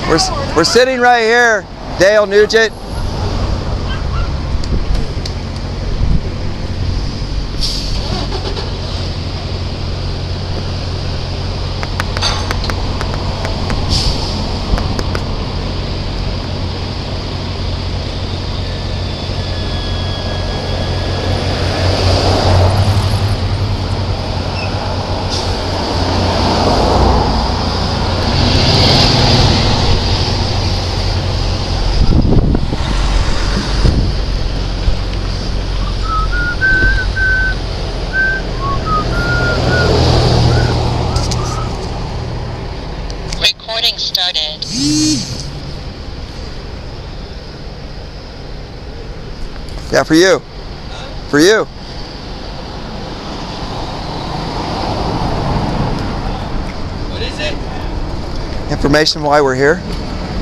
We're sitting right here, Dale Nugent. Recording started. Yeah, for you. For you. What is it? Information why we're here.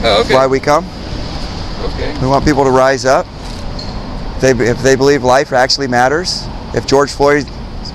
Oh, okay. Why we come. Okay. We want people to rise up. If they believe life actually matters. If George Floyd's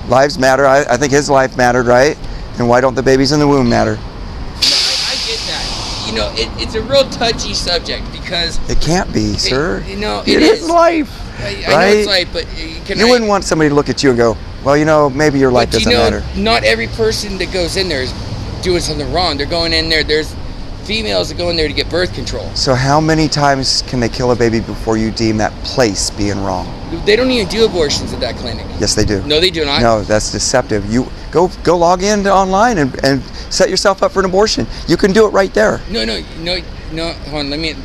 lives matter, I think his life mattered, right? And why don't the babies in the womb matter? I get that. You know, it's a real touchy subject because It can't be, sir. You know, it is life. I right? know it's life, but you wouldn't want somebody to look at you and go, well, you know, maybe your life doesn't matter. Not every person that goes in there is doing something wrong. They're going in there. There's females that go in there to get birth control. So how many times can they kill a baby before you deem that place being wrong? They don't even do abortions at that clinic. Yes, they do. No, they do not. No, that's deceptive. You go log in to online and set yourself up for an abortion. You can do it right there. No. Hold on, let me.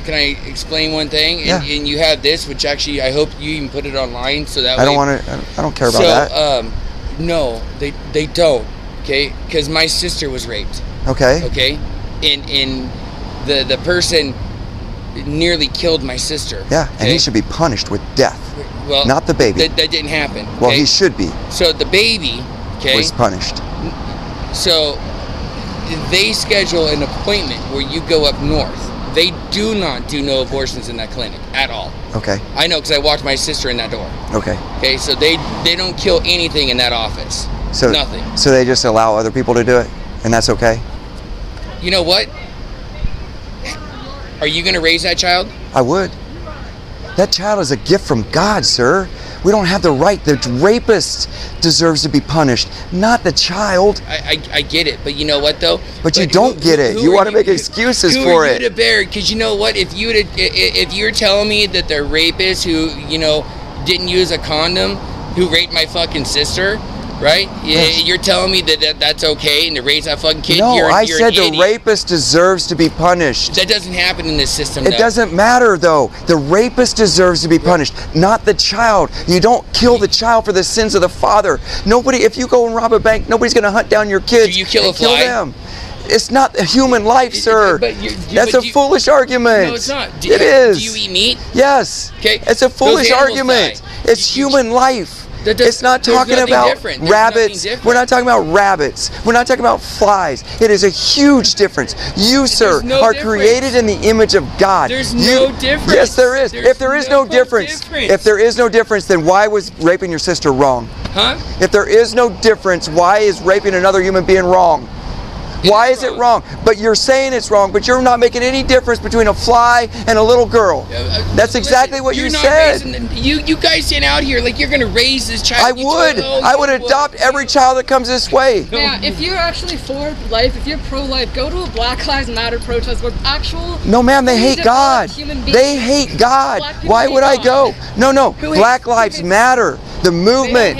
Can I explain one thing? Yeah. And you have this, which actually I hope you even put it online so that I don't want to. I don't care about that. No, they don't. Okay, because my sister was raped. Okay. Okay, and the person nearly killed my sister. Yeah, okay? and he should be punished with death. Well, not the baby. That didn't happen. Well, okay? he should be. So the baby, okay, was punished. So they schedule an appointment where you go up north. They do not do no abortions in that clinic at all. Okay. I know because I walked my sister in that door. Okay. Okay, so they don't kill anything in that office. So nothing. So they just allow other people to do it, and that's okay? You know what? Are you going to raise that child? I would. That child is a gift from God, sir. We don't have the right. The rapist deserves to be punished, not the child. I get it, but you know what though? But you don't get it. You want to make excuses for it. Who are you to bear? Because you know what? If you're telling me that the rapist who didn't use a condom, who raped my fucking sister, right? Yes. You're telling me that's okay and to raise that fucking kid? No, I you're said an the idiot. rapist deserves to be punished. That doesn't happen in this system. It doesn't matter though. The rapist deserves to be punished, not the child. You don't kill the child for the sins of the father. Nobody, if you go and rob a bank, nobody's going to hunt down your kids. Do you kill a fly? Kill them. It's not a human life, sir. That's a foolish argument. No, it's not. It is. Do you eat meat? Yes. Okay. It's a foolish argument. It's human life. It's not talking about rabbits. We're not talking about rabbits. We're not talking about flies. It is a huge difference. You, sir, are created in the image of God. There's no difference. Yes, there is. If there is no difference, then why was raping your sister wrong? Huh? If there is no difference, why is raping another human being wrong? Why is it wrong? But you're saying it's wrong, but you're not making any difference between a fly and a little girl. That's exactly what you said. You guys stand out here like you're going to raise this child. I would adopt every child that comes this way. Yeah, if you're actually for life, if you're pro-life, go to a Black Lives Matter protest where actual... No, ma'am, they hate God. They hate God. Why would I go? No. Black Lives Matter. The movement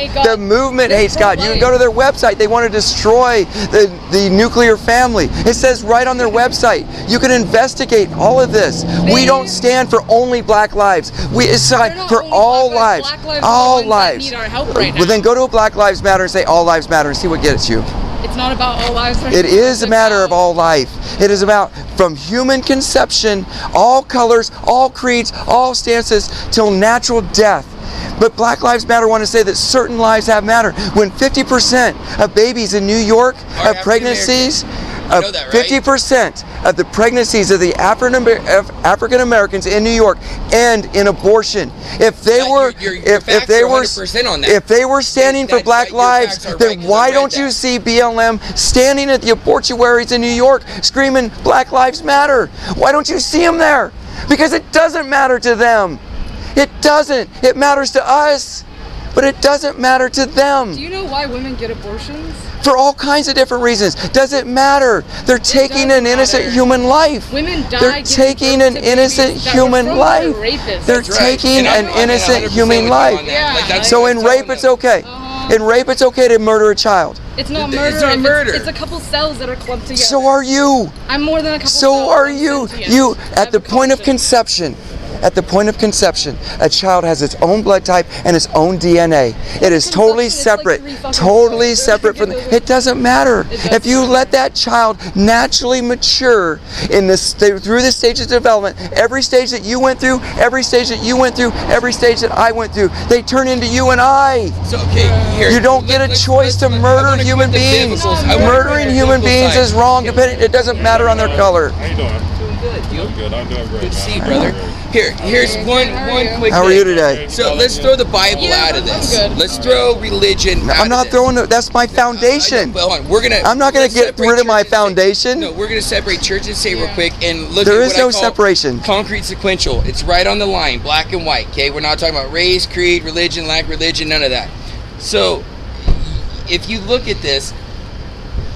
hates God. You can go to their website. They want to destroy the nuclear family. It says right on their website. You can investigate all of this. We don't stand for only black lives. We stand for all lives. All lives. Well, then go to a Black Lives Matter and say all lives matter and see what gets you. It's not about all lives. It is a matter of all life. It is about from human conception, all colors, all creeds, all stances, till natural death. But Black Lives Matter want to say that certain lives have matter. When 50% of babies in New York have pregnancies, You know that, right? 50% of the pregnancies of the African Americans in New York end in abortion. If they were, if they were, 100% on that. if they were standing for Black your lives, facts are then right, 'cause I why read don't that. you see BLM standing at the abortuaries in New York, screaming Black Lives Matter? Why don't you see them there? Because it doesn't matter to them. It doesn't. It matters to us, but it doesn't matter to them. Do you know why women get abortions? For all kinds of different reasons. Does it matter? They're taking does an innocent matter. human life. Women die They're giving taking birth an to innocent babies that were human from their life. rapists. They're That's right. taking And an I'm innocent 100% human with you life. on that. Yeah. Like, that's So what in I'm rape, telling it's them. okay. In rape, it's okay to murder a child. It's not It's murder. not if murder. It's a couple cells that are clumped together. So are you. I'm more than a couple cells. So are I'm you. sentient. You, I at have the a point of conscience. conception, a child has its own blood type and its own DNA. It is totally Conception is like separate, 3 fucking totally cells. separate from. It doesn't matter. It If you doesn't let that child naturally mature in this through the stages of development, every stage that you went through, every stage that you went through, every stage that I went through, they turn into you and I. So, okay, here, You don't get a choice to I murder wanna human quit the beings. biblicals. I wanna Murdering quit the human biblical beings side. is wrong. It doesn't matter on their color. How you doing? Doing good. You? I'm good. I'm doing great. Good to see you, man. brother. Here's one quick How are thing. you today? So let's throw the Bible Yeah, out of I'm this. good. Let's throw religion out I'm not of this. throwing. That's my foundation. Well, hold on. We're gonna. I'm not gonna let's get separate rid of my church and state. foundation. No, we're gonna separate church and state real quick and look There at is what no I call separation. Concrete sequential. It's right on the line, black and white. Okay, we're not talking about race, creed, religion, lack religion, none of that. So, if you look at this,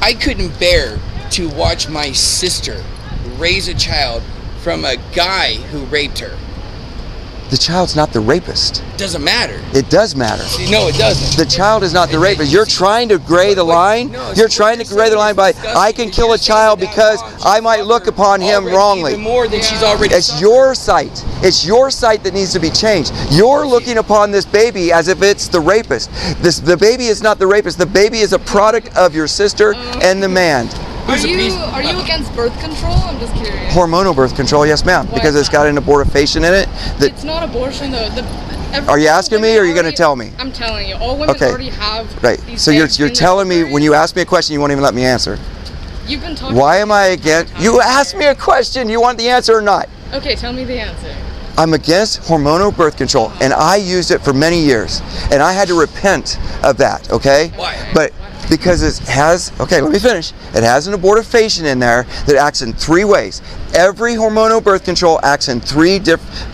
I couldn't bear to watch my sister raise a child from a guy who raped her. The child's not the rapist. Doesn't matter. It does matter. See, no, it doesn't. The child is not the rapist. You're trying to gray the line. No, You're trying to gray the line by I can kill a child because I might look upon him Even wrongly. more than she's already. It's suffered. your sight. It's your sight that needs to be changed. You're looking upon this baby as if it's the rapist. The baby is not the rapist. The baby is a product of your sister and the man. Are you against birth control? I'm just curious. Hormonal birth control, yes ma'am, Why because is it's that? got an abortifacient in it. That It's not abortion though. Are you asking me or are you gonna already- tell me? I'm telling you. All women Okay. already have. Right. These So you're eggs in their telling me when ovaries. you ask me a question, you won't even let me answer. You've been talking. Why am I against? You asked me a question. You want the answer or not? Okay, tell me the answer. I'm against hormonal birth control, and I used it for many years, and I had to repent of that. Okay. Why? But because it has. Okay, let me finish. It has an abortifacient in there that acts in 3 ways. Every hormonal birth control acts in 3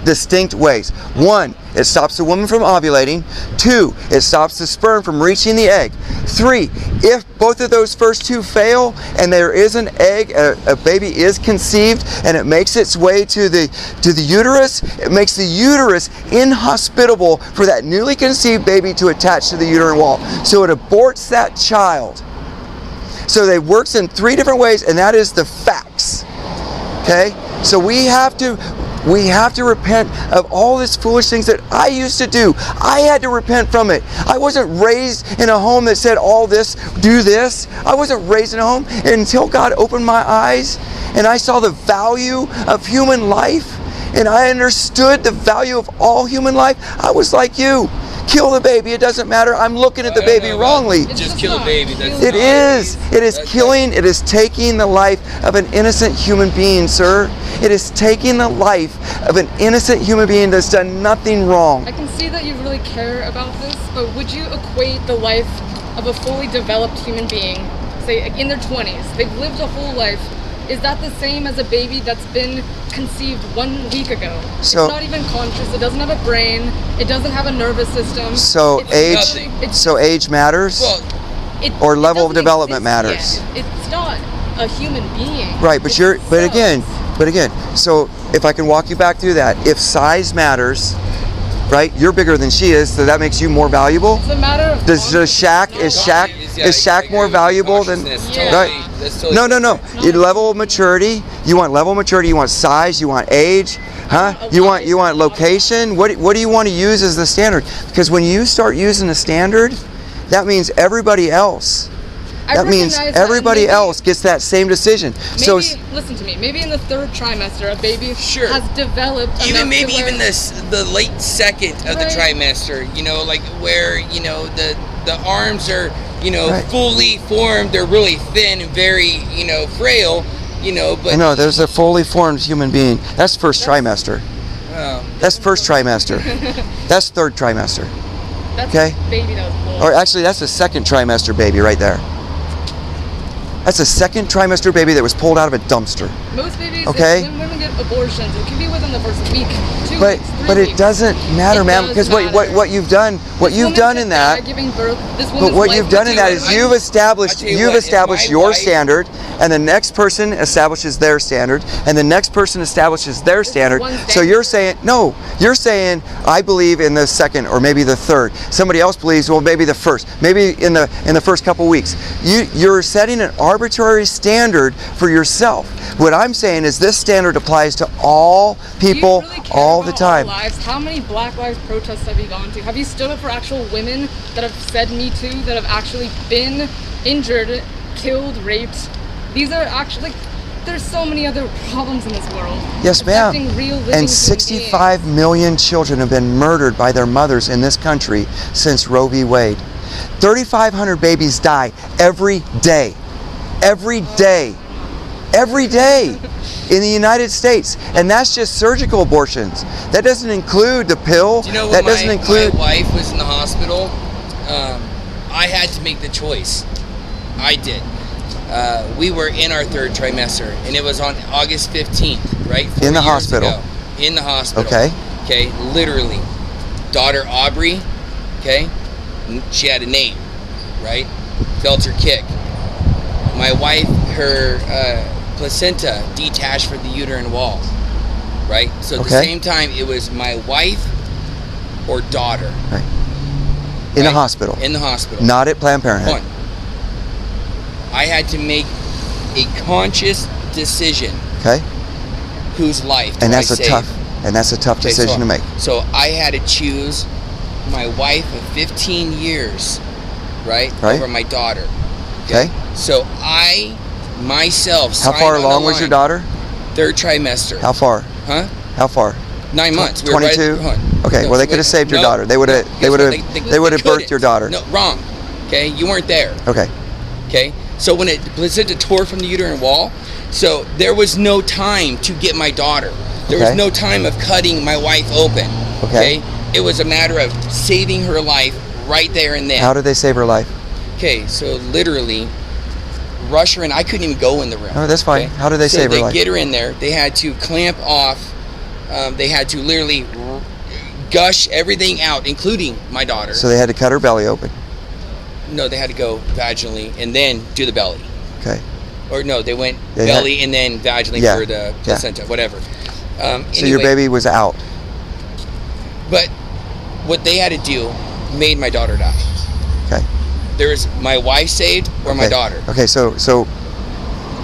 distinct ways. 1, it stops the woman from ovulating. 2, it stops the sperm from reaching the egg. 3, if both of those first 2 fail and there is an egg, a baby is conceived and it makes its way to the uterus, it makes the uterus inhospitable for that newly conceived baby to attach to the uterine wall. So it aborts that child. So it works in 3 different ways, and that is the facts. Okay? So we have to repent of all these foolish things that I used to do. I had to repent from it. I wasn't raised in a home that said all this, do this. I wasn't raised in a home until God opened my eyes and I saw the value of human life and I understood the value of all human life. I was like you. Kill the baby, it doesn't matter. I'm looking at the baby wrongly. Just kill a baby. That's It is. It is killing. It is taking the life of an innocent human being, sir. It is taking the life of an innocent human being that's done nothing wrong. I can see that you really care about this, but would you equate the life of a fully developed human being, say in their 20s, they've lived a whole life, is that the same as a baby that's been conceived 1 week ago? So- it's not even conscious, it doesn't have a brain, it doesn't have a nervous system. So It's age. nothing. It's So age matters. Well, or it level of doesn't development exist matters. yet. It's not a human being. Right, but It's you're. But cells. again. So if I can walk you back through that, if size matters, right? You're bigger than she is, so that makes you more valuable. It's a matter of Is Shaq more valuable than? Yeah. Right. No. not- Level of maturity. You want level of maturity. You want size. You want age. Huh? You want location. What do you want to use as the standard? Because when you start using the standard, that means everybody else. I That means recognize that, everybody maybe- else gets that same decision. So Maybe, listen to me. Maybe in the 3rd trimester, a baby Sure. has developed. even enough maybe to where, even the late second of the Right. trimester, you know, like where, you know, the arms are, fully formed. They're really thin and very, frail, but... No, there's a fully formed human being. That's first trimester. That's first trimester. That's third trimester. That's Okay? a baby that was born. Or actually, that's the second trimester baby right there. That's a second trimester baby that was pulled out of a dumpster. Most babies, Okay. when women get abortions, it can be within the first week, 2 But weeks, 3 but weeks. it doesn't matter, It ma'am, does because what matter. you've done, what This you've woman done could in die that. giving birth. This But woman's what life you've could done in be that over. is you've established I'll tell you what, if my your wife- standard, and the next person establishes their standard, and the next person establishes their standard. one So standard. you're saying I believe in the second or maybe the third. Somebody else believes maybe the first, maybe in the first couple weeks. You're setting an arbitrary standard for yourself. What I'm saying is this standard applies to all people Do you really care all the about time. Lives? How many Black Lives protests have you gone to? Have you stood up for actual women that have said Me Too, that have actually been injured, killed, raped? These are actually, there's so many other problems in this world. Yes, ma'am. affecting real living And human 65 million children have been murdered by their mothers in this country since Roe v. Wade. 3,500 babies die every day. Every day. Every day in the United States. And that's just surgical abortions. That doesn't include the pill. Do you know that when doesn't include. my wife was in the hospital, I had to make the choice. I did. We were in our third trimester, and it was on August 15th, right? 4 In the years hospital. ago. In the hospital. Okay. Okay, literally. Daughter Aubrey, okay? She had a name, right? Felt her kick. My wife, her placenta detached from the uterine wall, right? So at the Okay. same time, it was my wife or daughter. Right. In the Right? hospital. In the hospital. Not at Planned Parenthood. One. I had to make a conscious decision Okay. whose life do And I that's a save. tough Okay, decision so- to make. So I had to choose my wife of 15 years, right? Right. Over my daughter. Okay. So I myself How signed far on the along was your line. daughter? Third trimester. How far? Huh? How far? 9 months. We were right- 22? hold on. Okay, No, well they wait, could have saved your no, daughter. They would have no, they would guess have what? they would have birthed couldn't. your daughter. No, wrong. Okay, you weren't there. Okay. Okay, so when the placenta tore from the uterine wall, so there was no time to get my daughter. There was Okay. no time of cutting my wife open. Okay. It was a matter of saving her life right there and then. How did they save her life? Okay, so literally, rush her in. I couldn't even go in the room. Oh, that's fine. How did they save her So life? they get her in there. They had to clamp off. They had to literally gush everything out, including my daughter. So they had to cut her belly open. No, they had to go vaginally and then do the belly. Okay. Or no, they went They belly and then vaginally Yeah, for the placenta, whatever. So your baby was out. But what they had to do made my daughter die. Okay. There was my wife saved or my Okay. daughter. Okay, so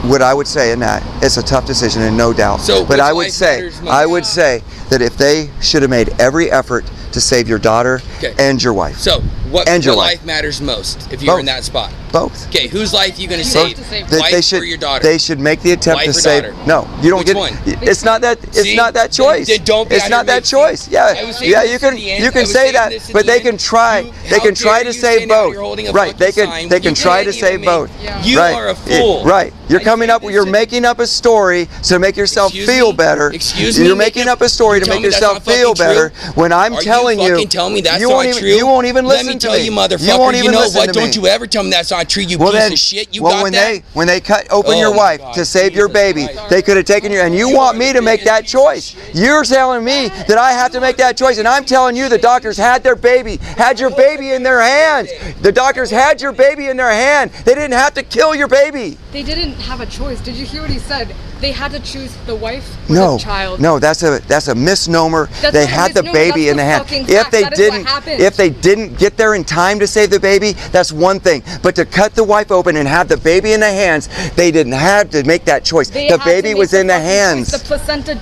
what I would say in that, it's a tough decision and no doubt. So but which I would life say matters most? I would say that if they should have made every effort to save your daughter Okay. and your wife. So what And your life life. matters most if you're Both. in that spot? Both. Okay, whose life are you going to You save? have to save They, Wife they should or your daughter? they should make the attempt Wife to or save. daughter? No, you don't Which get one? it's not that it's See? not that choice. Then don't be it's out not here that racing. choice. I Yeah. was saying Yeah, this you to can the end. you I can was say saying that, this to but the they end. can try. You- They how can try dare to you save stand out both. here holding a Right. They fucking can sign they when can you try can't to even save make- both. Yeah. You Right. are a fool. Right. You're I coming said up. this You're to- making up a story to make yourself Excuse feel me? better. Excuse me? You're making up a story to Tell make me that's yourself not feel fucking better. true? When I'm Are telling you you, fucking tell me that's you not won't even true? you won't even listen Let me to tell me. you, motherfucker. You won't even know listen what? to Don't me. you ever tell me that's not true, you Well piece then, of shit. You well got when that? when they cut open Oh your my wife God, to save your Jesus baby, Christ. they could have taken you. And you want me to make that choice? You're telling me that I have to make that choice, and I'm telling you the doctors had their baby, had your baby in their hands. The doctors had your baby in their hand. They didn't have to kill your baby. They didn't have a choice. Did you hear what he said? They had to choose the wife or No, the child. no, that's a misnomer. That's They not a had the misnomer, baby that's in the the hand. fucking If fact. they That is what didn't, happened. if they didn't get there in time to save the baby, that's one thing. But to cut the wife open and have the baby in the hands, they didn't have to make that choice. They The had to baby make was in the fucking choice. hands. The placenta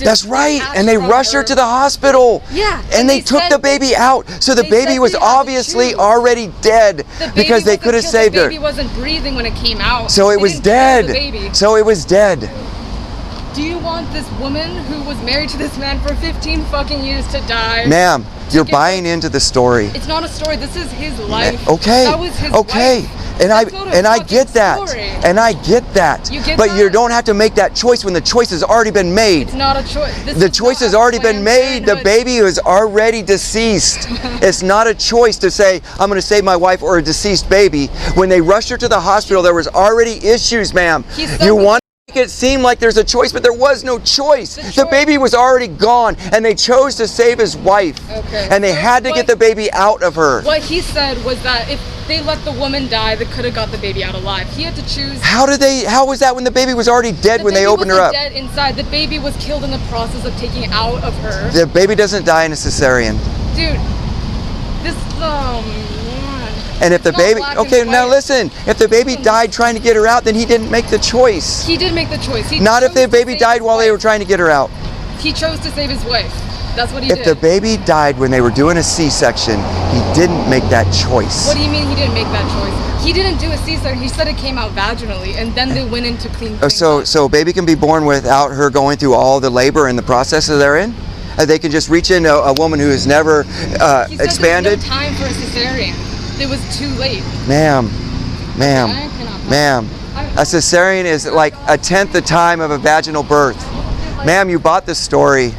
That's right, detached and they from rushed her to the hospital. Yeah, and and they they took said- the baby out. So the they baby said was they had to obviously choose. already dead The baby because they wasn't could have killed. saved the her. baby wasn't breathing when it came out. So it They was didn't kill dead. the baby. So it was dead. Do you want want this woman who was married to this man for 15 fucking years to die? Ma'am, you're buying into the story. It's not a story. This is his life. Okay. That was his okay. wife. And That's not a I fucking get that. story. And I get that. You get but that? you don't have to make that choice when the choice has already been made. It's not a choice. The choice has already been made. The baby is already deceased. It's not a choice to say, I'm going to save my wife or a deceased baby. When they rushed her to the hospital, there was already issues, ma'am. You want to make it seem like there's a choice, but there was no choice. The baby was already gone, and they chose to save his wife. Okay. And they had to get the baby out of her. What he said was that if they let the woman die, they could have got the baby out alive. He had to choose. How was that when the baby was already dead when they opened her up? The baby wasn't dead inside. The baby was killed in the process of taking it out of her. The baby doesn't die in a cesarean. Dude, this and if the baby, okay, now listen, if the baby died trying to get her out, then he didn't make the choice. He did make the choice. Not if the baby died while they were trying to get her out. He chose to save his wife. That's what he did. If the baby died when they were doing a C-section, he didn't make that choice. What do you mean he didn't make that choice? He didn't do a C-section. He said it came out vaginally, and then they went into clean. So a baby can be born without her going through all the labor and the processes they're in? They can just reach into a woman who has never expanded? He said there was no time for a cesarean. It was too late. Ma'am, a cesarean is like a tenth the time of a vaginal birth. Ma'am, you bought this story.